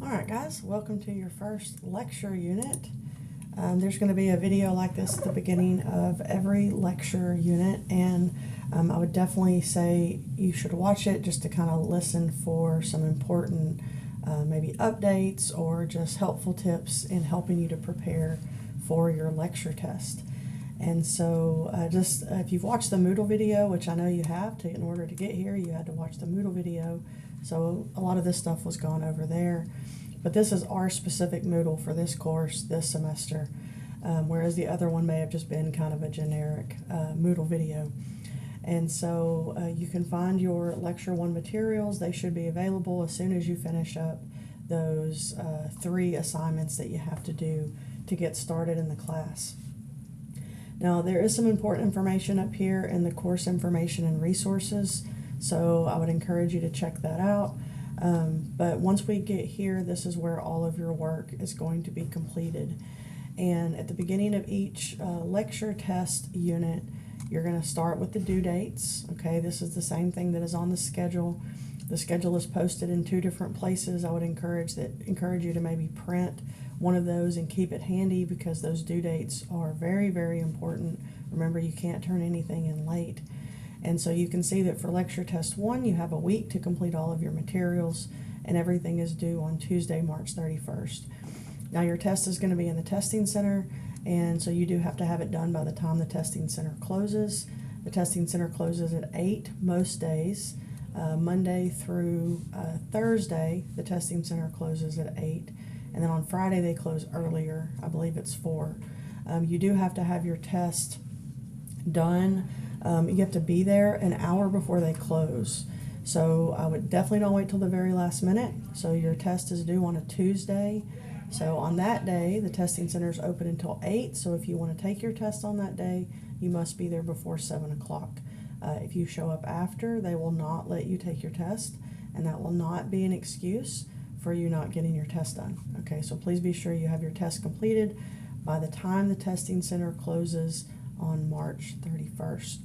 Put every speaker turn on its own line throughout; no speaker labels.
Alright guys, welcome to your first lecture unit. There's going to be a video like this at the beginning of every lecture unit, and I would definitely say you should watch it just to kind of listen for some important maybe updates or just helpful tips in helping you to prepare for your lecture test. And so if you've watched the Moodle video, which I know you have, in order to get here you had to watch the Moodle video, so a lot of this stuff was gone over there. But this is our specific Moodle for this course this semester, whereas the other one may have just been kind of a generic Moodle video. And so you can find your Lecture 1 materials. They should be available as soon as you finish up those 3 assignments that you have to do to get started in the class. Now, there is some important information up here in the course information and resources, so I would encourage you to check that out. But once we get here, this is where all of your work is going to be completed. And at the beginning of each lecture test unit, you're going to start with the due dates. Okay, this is the same thing that is on the schedule. The schedule is posted in 2 different places. I would encourage you to maybe print one of those and keep it handy, because those due dates are very, very important. Remember, you can't turn anything in late. And so you can see that for lecture test 1, you have a week to complete all of your materials, and everything is due on Tuesday, March 31st. Now, your test is going to be in the testing center, and so you do have to have it done by the time the testing center closes. The testing center closes at 8 most days. Monday through Thursday, the testing center closes at 8. And then on Friday, they close earlier. I believe it's 4. You do have to have your test done. You have to be there an hour before they close. So I would definitely don't wait till the very last minute. So your test is due on a Tuesday. So on that day, the testing center is open until 8. So if you want to take your test on that day, you must be there before 7 o'clock. If you show up after, they will not let you take your test, and that will not be an excuse for you not getting your test done. Okay, so please be sure you have your test completed by the time the testing center closes on March 31st.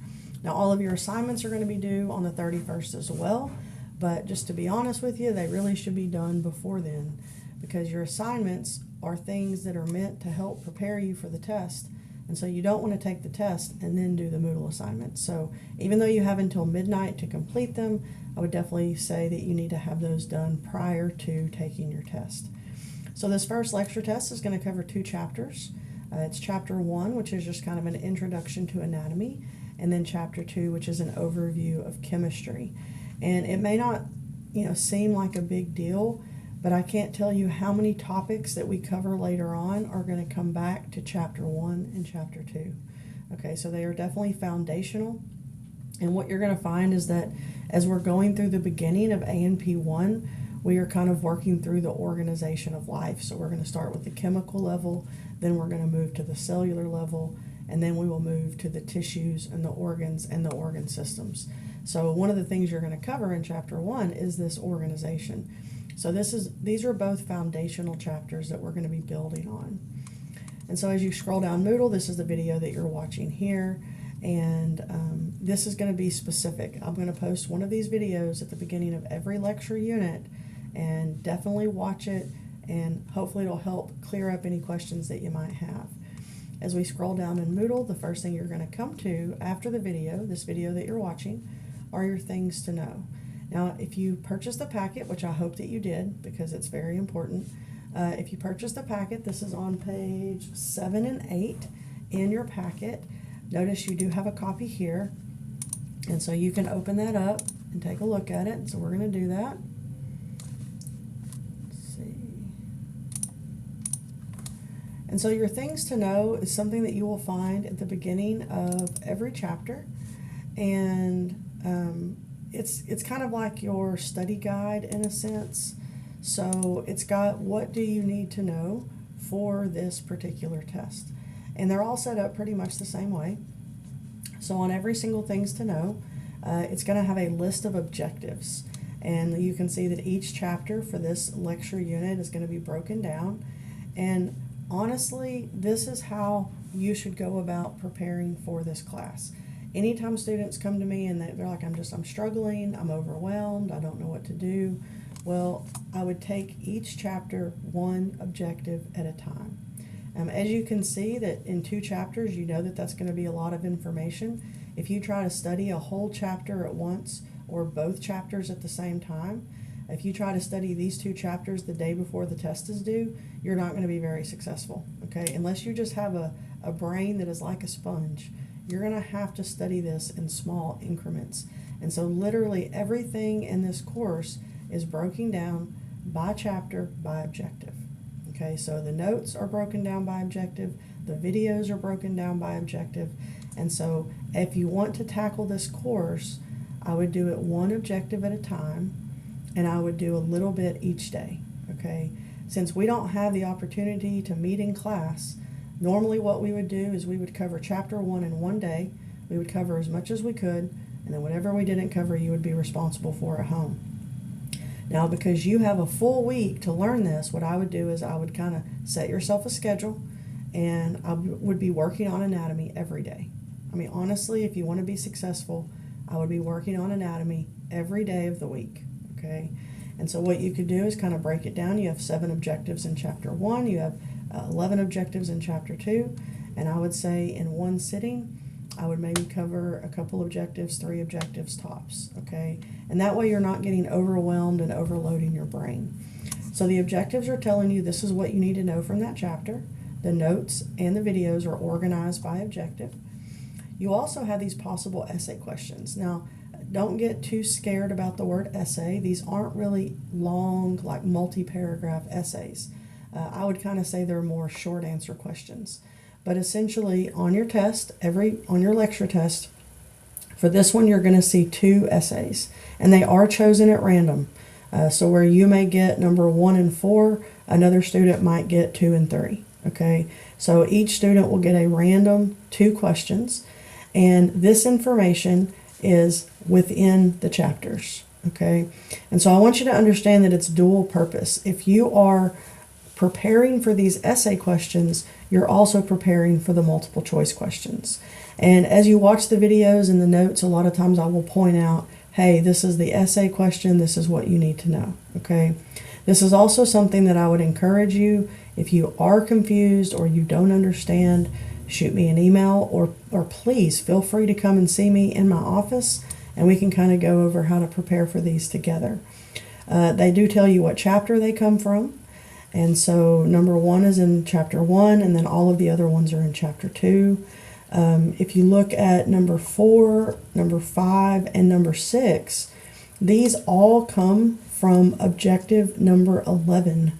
Now, all of your assignments are going to be due on the 31st as well, but just to be honest with you, they really should be done before then, because your assignments are things that are meant to help prepare you for the test. And so you don't want to take the test and then do the Moodle assignment. So even though you have until midnight to complete them, I would definitely say that you need to have those done prior to taking your test. So this first lecture test is going to cover 2 chapters. It's chapter 1, which is just kind of an introduction to anatomy, and then chapter 2, which is an overview of chemistry. And it may not, seem like a big deal, but I can't tell you how many topics that we cover later on are going to come back to chapter 1 and chapter 2. Okay, so they are definitely foundational. And what you're going to find is that as we're going through the beginning of A&P1, we are kind of working through the organization of life. So we're going to start with the chemical level, then we're going to move to the cellular level, and then we will move to the tissues and the organs and the organ systems. So one of the things you're going to cover in chapter 1 is this organization. So these are both foundational chapters that we're going to be building on. And so as you scroll down Moodle, this is the video that you're watching here, and this is going to be specific. I'm going to post one of these videos at the beginning of every lecture unit, and definitely watch it, and hopefully it'll help clear up any questions that you might have. As we scroll down in Moodle, the first thing you're going to come to after the video, this video that you're watching, are your things to know. Now, if you purchased the packet, which I hope that you did because it's very important, if you purchased the packet, this is on page 7 and 8 in your packet. Notice you do have a copy here, and so you can open that up and take a look at it. So we're going to do that. Let's see. And so your things to know is something that you will find at the beginning of every chapter, and it's kind of like your study guide in a sense. So it's got what do you need to know for this particular test. And they're all set up pretty much the same way. So on every single things to know, it's going to have a list of objectives. And you can see that each chapter for this lecture unit is going to be broken down. And honestly, this is how you should go about preparing for this class. Anytime students come to me and they're like, I'm struggling, I'm overwhelmed, I don't know what to do, Well, I would take each chapter one objective at a time. As you can see that in 2 chapters, you know that that's going to be a lot of information. If you try to study a whole chapter at once or both chapters at the same time, if you try to study these 2 chapters the day before the test is due, you're not going to be very successful, okay? Unless you just have a brain that is like a sponge, you're going to have to study this in small increments. And so literally everything in this course is broken down by chapter, by objective. Okay, so the notes are broken down by objective, the videos are broken down by objective, and so if you want to tackle this course, I would do it one objective at a time, and I would do a little bit each day, okay? Since we don't have the opportunity to meet in class, normally what we would do is we would cover chapter 1 in one day, we would cover as much as we could, and then whatever we didn't cover, you would be responsible for at home. Now, because you have a full week to learn this, what I would do is I would kind of set yourself a schedule, and I would be working on anatomy every day. I mean, honestly, if you want to be successful, I would be working on anatomy every day of the week, okay? And so what you could do is kind of break it down. You have 7 objectives in chapter 1, you have 11 objectives in chapter 2, and I would say in one sitting, I would maybe cover a couple objectives, 3 objectives tops, okay? And that way you're not getting overwhelmed and overloading your brain. So the objectives are telling you this is what you need to know from that chapter. The notes and the videos are organized by objective. You also have these possible essay questions. Now, don't get too scared about the word essay. These aren't really long, like multi-paragraph essays. I would kind of say they're more short answer questions. But essentially, on your test, on your lecture test, for this one, you're going to see 2 essays, and they are chosen at random. So where you may get number 1 and 4, another student might get 2 and 3. Okay, so each student will get a random 2 questions, and this information is within the chapters. Okay, and so I want you to understand that it's dual purpose. If you are preparing for these essay questions, you're also preparing for the multiple choice questions. And as you watch the videos and the notes, a lot of times I will point out, hey, this is the essay question, this is what you need to know, okay? This is also something that I would encourage you, if you are confused or you don't understand, shoot me an email or please feel free to come and see me in my office, and we can kind of go over how to prepare for these together. They do tell you what chapter they come from. And so number 1 is in chapter 1, and then all of the other ones are in chapter 2. If you look at number 4, number 5, and number 6, these all come from objective number 11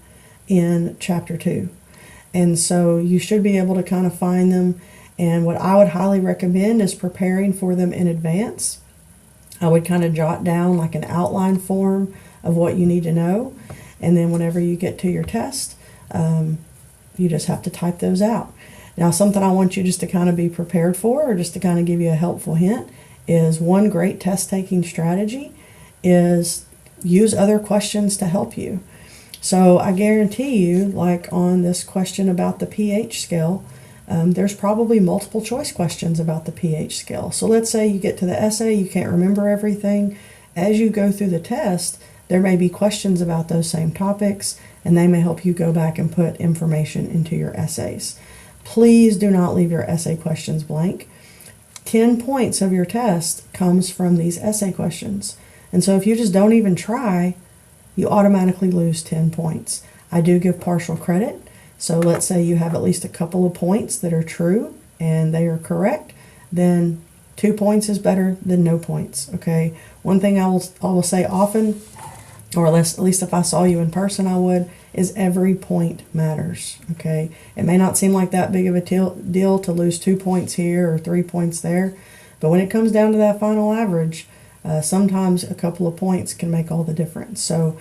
in chapter 2. And so you should be able to kind of find them. And what I would highly recommend is preparing for them in advance. I would kind of jot down like an outline form of what you need to know. And then whenever you get to your test, you just have to type those out. Now, something I want you just to kind of be prepared for, or just to kind of give you a helpful hint, is one great test-taking strategy is use other questions to help you. So I guarantee you, like on this question about the pH scale, there's probably multiple choice questions about the pH scale. So let's say you get to the essay, you can't remember everything. As you go through the test, there may be questions about those same topics, and they may help you go back and put information into your essays. Please do not leave your essay questions blank. 10 points of your test comes from these essay questions. And so if you just don't even try, you automatically lose 10 points. I do give partial credit. So let's say you have at least a couple of points that are true and they are correct, then 2 points is better than no points, okay? One thing I will say often, or at least if I saw you in person, I would, is every point matters, okay? It may not seem like that big of a deal to lose 2 points here or 3 points there, but when it comes down to that final average, sometimes a couple of points can make all the difference. So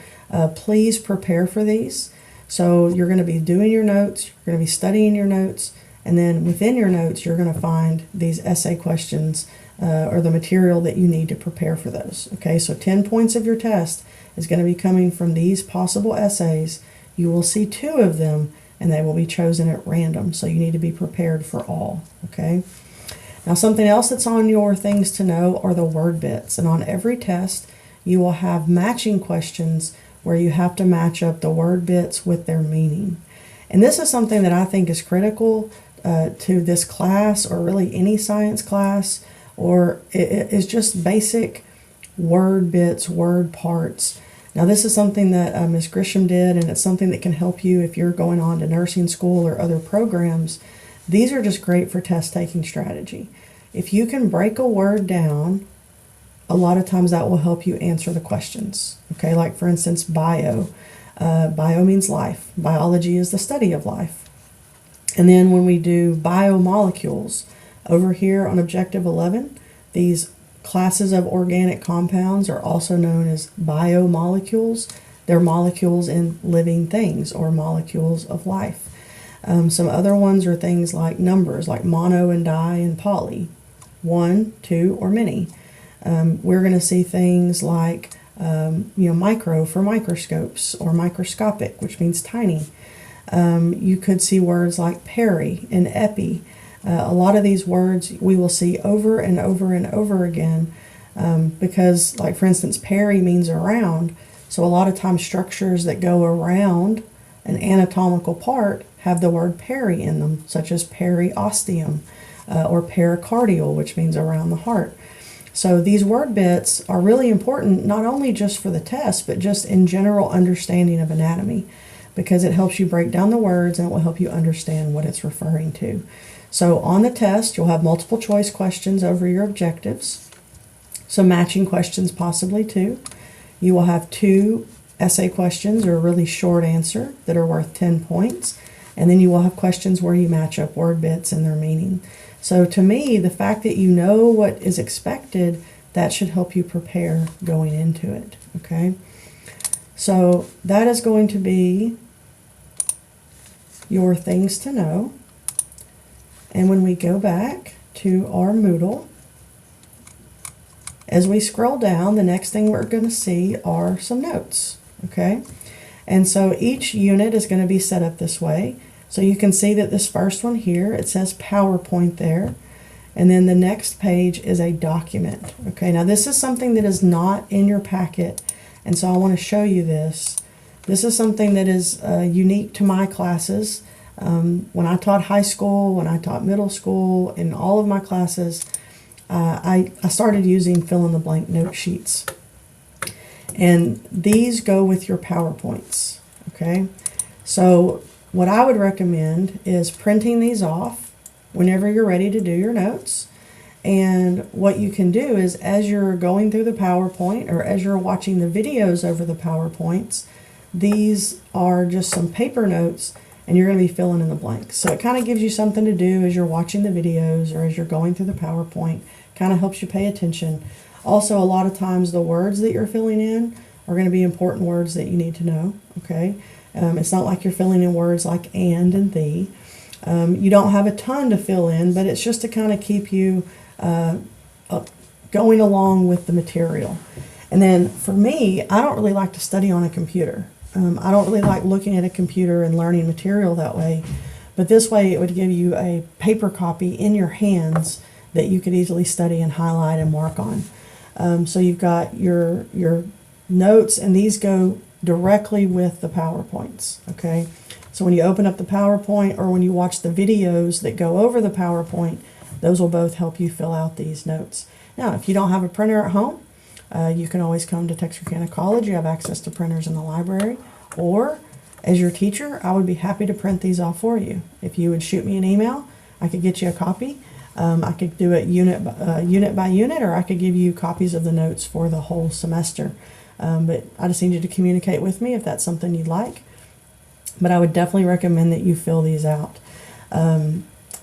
please prepare for these. So you're going to be doing your notes, you're going to be studying your notes, and then within your notes, you're going to find these essay questions or the material that you need to prepare for those, okay? So 10 points of your test is going to be coming from these possible essays. You will see 2 of them, and they will be chosen at random. So you need to be prepared for all, okay? Now, something else that's on your things to know are the word bits. And on every test, you will have matching questions where you have to match up the word bits with their meaning. And this is something that I think is critical to this class, or really any science class, or it is just basic word bits, word parts. Now this is something that Ms. Grisham did, and it's something that can help you if you're going on to nursing school or other programs. These are just great for test taking strategy. If you can break a word down, a lot of times that will help you answer the questions. Okay, like for instance, bio. Bio means life. Biology is the study of life. And then when we do biomolecules, over here on Objective 11, these classes of organic compounds are also known as biomolecules. They're molecules in living things, or molecules of life. Some other ones are things like numbers, like mono and di and poly, one, two, or many. We're going to see things like micro for microscopes, or microscopic, which means tiny. You could see words like peri and epi. A lot of these words we will see over and over and over again because, like for instance, peri means around. So a lot of times structures that go around an anatomical part have the word peri in them, such as periosteum or pericardial, which means around the heart. So these word bits are really important, not only just for the test, but just in general understanding of anatomy, because it helps you break down the words and it will help you understand what it's referring to. So on the test, you'll have multiple choice questions over your objectives, some matching questions possibly too. You will have 2 essay questions, or a really short answer, that are worth 10 points. And then you will have questions where you match up word bits and their meaning. So to me, the fact that you know what is expected, that should help you prepare going into it, okay? So that is going to be your things to know. And when we go back to our Moodle, as we scroll down, the next thing we're going to see are some notes, okay? And so each unit is going to be set up this way. So you can see that this first one here, it says PowerPoint there. And then the next page is a document, okay? Now this is something that is not in your packet, and so I want to show you this. This is something that is unique to my classes. When I taught high school, when I taught middle school, in all of my classes, I started using fill-in-the-blank note sheets. And these go with your PowerPoints, okay? So what I would recommend is printing these off whenever you're ready to do your notes. And what you can do is, as you're going through the PowerPoint, or as you're watching the videos over the PowerPoints, these are just some paper notes, and you're going to be filling in the blanks. So it kind of gives you something to do as you're watching the videos, or as you're going through the PowerPoint. Kind of helps you pay attention. Also, a lot of times the words that you're filling in are going to be important words that you need to know, okay? It's not like you're filling in words like and the. You don't have a ton to fill in, but it's just to kind of keep you going along with the material. And then for me, I don't really like to study on a computer. I don't really like looking at a computer and learning material that way, but this way it would give you a paper copy in your hands that you could easily study and highlight and mark on. So you've got your notes, and these go directly with the PowerPoints, okay? So when you open up the PowerPoint, or when you watch the videos that go over the PowerPoint, those will both help you fill out these notes. Now, if you don't have a printer at home, you can always come to Texarkana College. You have access to printers in the library. Or, as your teacher, I would be happy to print these off for you. If you would shoot me an email, I could get you a copy. I could do it unit by unit, or I could give you copies of the notes for the whole semester. But I just need you to communicate with me if that's something you'd like. But I would definitely recommend that you fill these out.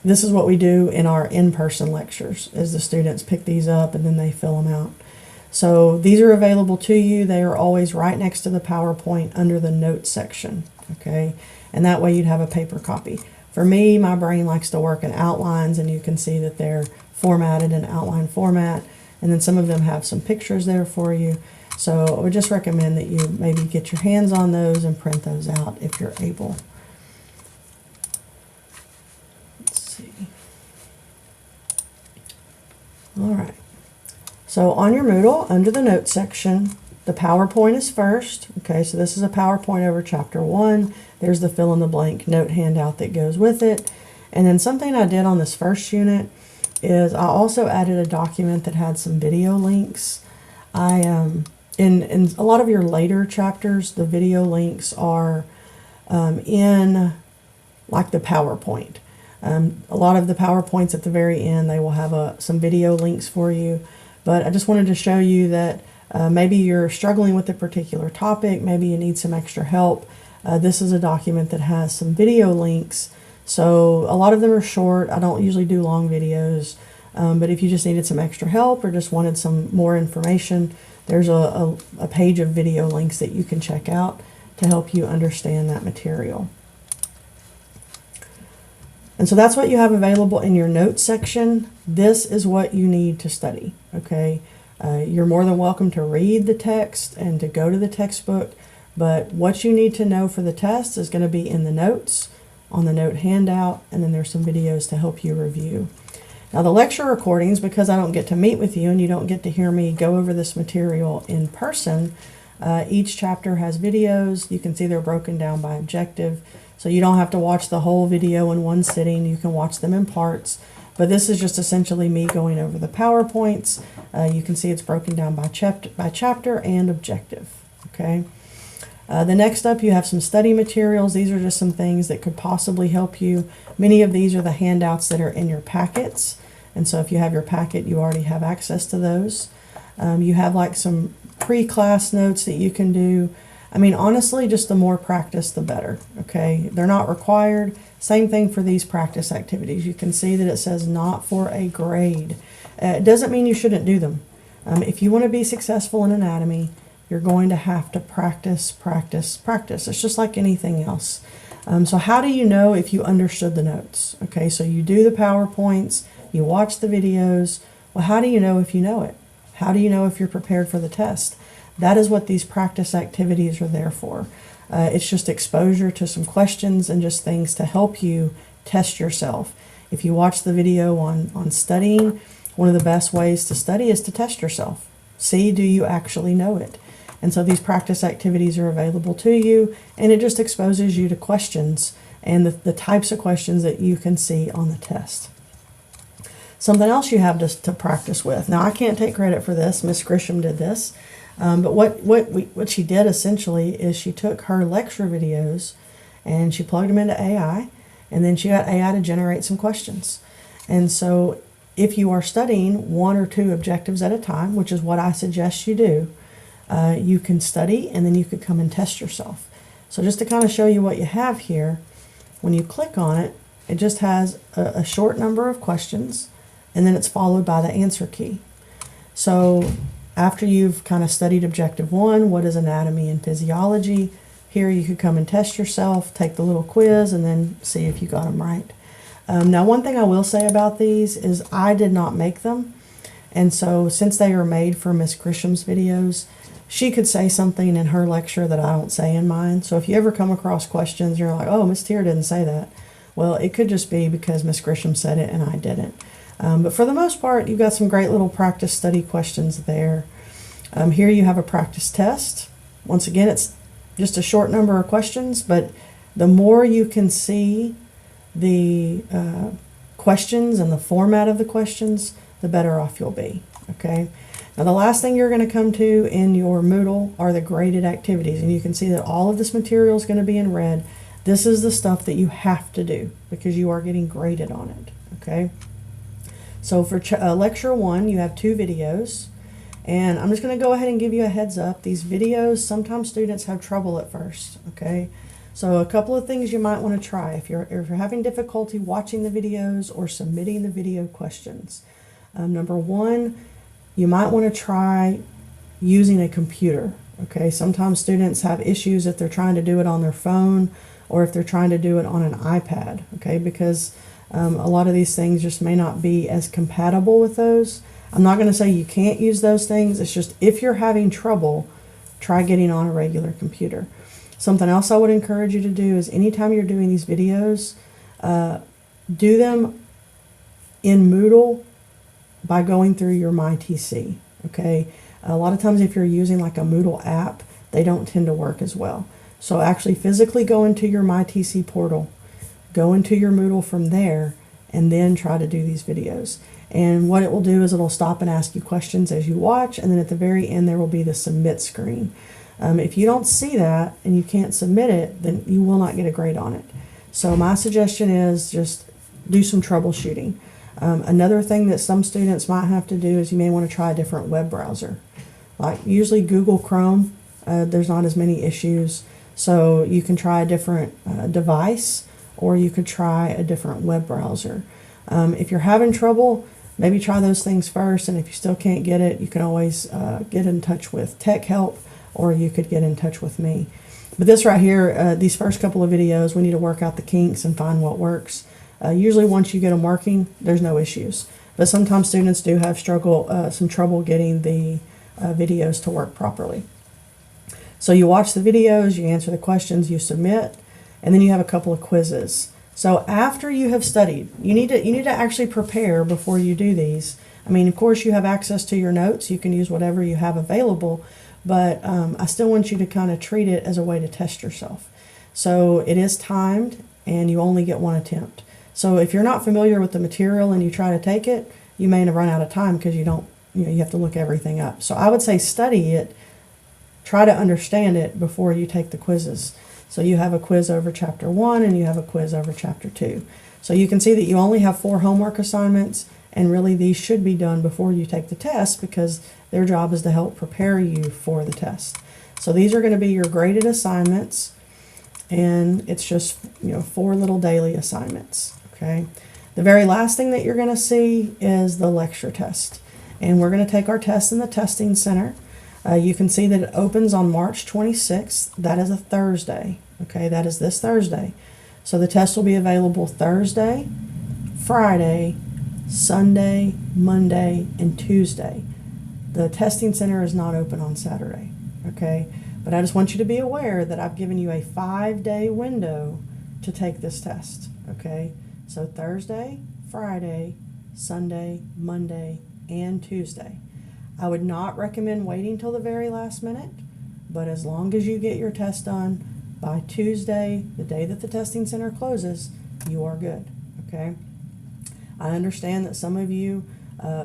This is what we do in our in-person lectures, is the students pick these up and then they fill them out. So these are available to you. They are always right next to the PowerPoint under the notes section, okay? And that way you'd have a paper copy. For me, my brain likes to work in outlines, and you can see that they're formatted in outline format. And then some of them have some pictures there for you. So I would just recommend that you maybe get your hands on those and print those out if you're able. Let's see. All right. So on your Moodle, under the notes section, The PowerPoint is first. Okay, so this is a PowerPoint over chapter 1. There's the fill in the blank note handout that goes with it. And then something I did on this first unit is I also added a document that had some video links. In a lot of your later chapters, the video links are in like the PowerPoint. A lot of the PowerPoints at the very end, they will have some video links for you. But I just wanted to show you that maybe you're struggling with a particular topic, maybe you need some extra help. This is a document that has some video links. So a lot of them are short. I don't usually do long videos, but if you just needed some extra help or just wanted some more information, there's a page of video links that you can check out to help you understand that material. And so that's what you have available in your notes section. This is what you need to study, okay? You're more than welcome to read the text and to go to the textbook, but what you need to know for the test is going to be in the notes, on the note handout, and then there's some videos to help you review. Now the lecture recordings, because I don't get to meet with you and you don't get to hear me go over this material in person, each chapter has videos. You can see they're broken down by objective. So you don't have to watch the whole video in one sitting. You can watch them in parts. But this is just essentially me going over the PowerPoints. You can see it's broken down by chapter and objective. Okay. The next up, you have some study materials. These are just some things that could possibly help you. Many of these are the handouts that are in your packets. And so if you have your packet, you already have access to those. You have like some pre-class notes that you can do. I mean, honestly, just the more practice, the better, okay? They're not required. Same thing for these practice activities. You can see that it says not for a grade. It doesn't mean you shouldn't do them. If you want to be successful in anatomy, you're going to have to practice, practice, practice. It's just like anything else. So how do you know if you understood the notes? Okay, so you do the PowerPoints, you watch the videos. Well, how do you know if you know it? How do you know if you're prepared for the test? That is what these practice activities are there for. It's just exposure to some questions and just things to help you test yourself. If you watch the video on studying, one of the best ways to study is to test yourself. See, do you actually know it? And so these practice activities are available to you, and it just exposes you to questions and the types of questions that you can see on the test. Something else you have to practice with. Now, I can't take credit for this. Miss Grisham did this. But what she did essentially is she took her lecture videos and she plugged them into AI, and then she got AI to generate some questions. And so if you are studying 1 or 2 objectives at a time, which is what I suggest you do, you can study and then you could come and test yourself. So just to kind of show you what you have here, when you click on it, it just has a short number of questions, and then it's followed by the answer key. So after you've kind of studied objective 1, what is anatomy and physiology, here you could come and test yourself, take the little quiz, and then see if you got them right. Now, one thing I will say about these is I did not make them. And so since they are made for Miss Grisham's videos, she could say something in her lecture that I don't say in mine. So if you ever come across questions, you're like, oh, Miss Tier didn't say that. Well, it could just be because Miss Grisham said it and I didn't. But for the most part, you've got some great little practice study questions there. Here you have a practice test. Once again, it's just a short number of questions, but the more you can see the questions and the format of the questions, the better off you'll be, okay? Now, the last thing you're going to come to in your Moodle are the graded activities, and you can see that all of this material is going to be in red. This is the stuff that you have to do because you are getting graded on it, okay? So for lecture 1, you have 2 videos, and I'm just going to go ahead and give you a heads up. These videos, sometimes students have trouble at first, okay? So a couple of things you might want to try if you're having difficulty watching the videos or submitting the video questions. Number 1, you might want to try using a computer, okay? Sometimes students have issues if they're trying to do it on their phone or if they're trying to do it on an iPad, okay? Because a lot of these things just may not be as compatible with those. I'm not going to say you can't use those things. It's just if you're having trouble, try getting on a regular computer. Something else I would encourage you to do is anytime you're doing these videos, do them in Moodle by going through your MyTC, okay? A lot of times if you're using like a Moodle app, they don't tend to work as well. So actually physically go into your MyTC portal, go into your Moodle from there, and then try to do these videos. And what it will do is it'll stop and ask you questions as you watch, and then at the very end there will be the submit screen. If you don't see that and you can't submit it, then you will not get a grade on it. So my suggestion is just do some troubleshooting. Another thing that some students might have to do is you may want to try a different web browser. Like usually Google Chrome, there's not as many issues. So you can try a different device, or you could try a different web browser. If you're having trouble, maybe try those things first, and if you still can't get it, you can always get in touch with Tech Help, or you could get in touch with me. But this right here, these first couple of videos, we need to work out the kinks and find what works. Usually once you get them working, there's no issues. But sometimes students do have some trouble getting the videos to work properly. So you watch the videos, you answer the questions, you submit, and then you have a couple of quizzes. So after you have studied, you need to actually prepare before you do these. I mean, of course, you have access to your notes. You can use whatever you have available, but I still want you to kind of treat it as a way to test yourself. So it is timed, and you only get one attempt. So if you're not familiar with the material and you try to take it, you may run out of time because you have to look everything up. So I would say study it, try to understand it before you take the quizzes. So you have a quiz over chapter 1 and you have a quiz over chapter 2. So you can see that you only have 4 homework assignments, and really these should be done before you take the test because their job is to help prepare you for the test. So these are going to be your graded assignments, and it's just 4 little daily assignments. Okay. The very last thing that you're going to see is the lecture test, and we're going to take our test in the testing center. You can see that it opens on March 26th. That is a Thursday. Okay, that is this Thursday. So the test will be available Thursday, Friday, Sunday, Monday, and Tuesday. The testing center is not open on Saturday. Okay, but I just want you to be aware that I've given you a 5-day window to take this test. Okay, so Thursday, Friday, Sunday, Monday, and Tuesday. I would not recommend waiting till the very last minute, but as long as you get your test done by Tuesday, the day that the testing center closes, you are good, okay? I understand that some of you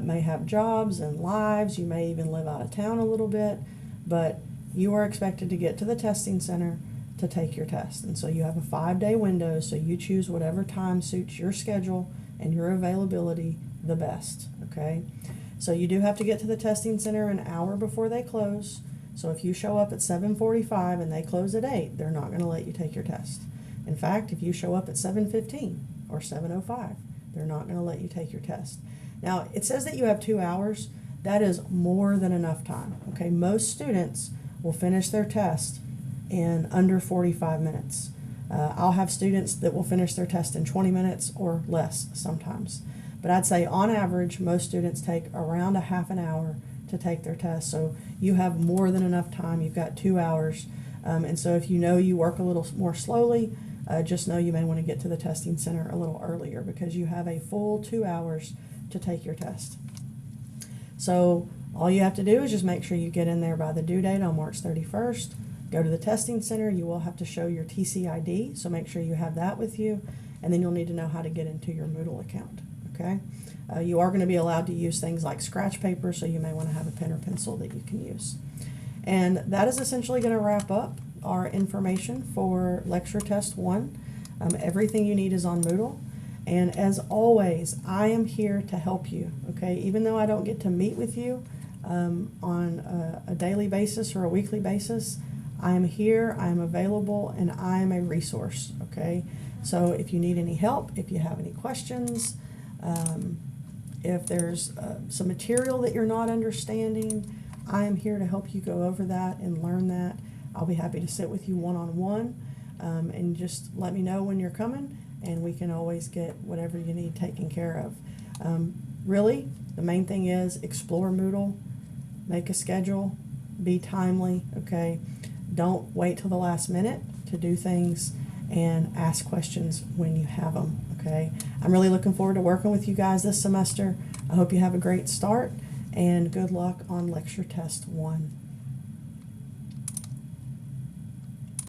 may have jobs and lives, you may even live out of town a little bit, but you are expected to get to the testing center to take your test. And so you have a 5-day window, so you choose whatever time suits your schedule and your availability the best, okay? So you do have to get to the testing center an hour before they close. So if you show up at 7:45 and they close at 8, they're not going to let you take your test. In fact, if you show up at 7:15 or 7:05, they're not going to let you take your test. Now, it says that you have 2 hours. That is more than enough time. Okay, most students will finish their test in under 45 minutes. I'll have students that will finish their test in 20 minutes or less sometimes. But I'd say on average, most students take around a half an hour to take their test. So you have more than enough time. You've got 2 hours. And so if you work a little more slowly, just know you may want to get to the testing center a little earlier because you have a full 2 hours to take your test. So all you have to do is just make sure you get in there by the due date on March 31st. Go to the testing center. You will have to show your TC ID, so make sure you have that with you. And then you'll need to know how to get into your Moodle account. Okay, you are going to be allowed to use things like scratch paper, so you may want to have a pen or pencil that you can use. And that is essentially going to wrap up our information for Lecture Test 1. Everything you need is on Moodle. And as always, I am here to help you, okay? Even though I don't get to meet with you on a daily basis or a weekly basis, I am here, I am available, and I am a resource, okay? So if you need any help, if you have any questions, if there's some material that you're not understanding, I am here to help you go over that and learn that. I'll be happy to sit with you one-on-one and just let me know when you're coming, and we can always get whatever you need taken care of. Really, the main thing is explore Moodle, make a schedule, be timely, okay? Don't wait till the last minute to do things, and ask questions when you have them, okay? I'm really looking forward to working with you guys this semester. I hope you have a great start, and good luck on lecture test 1.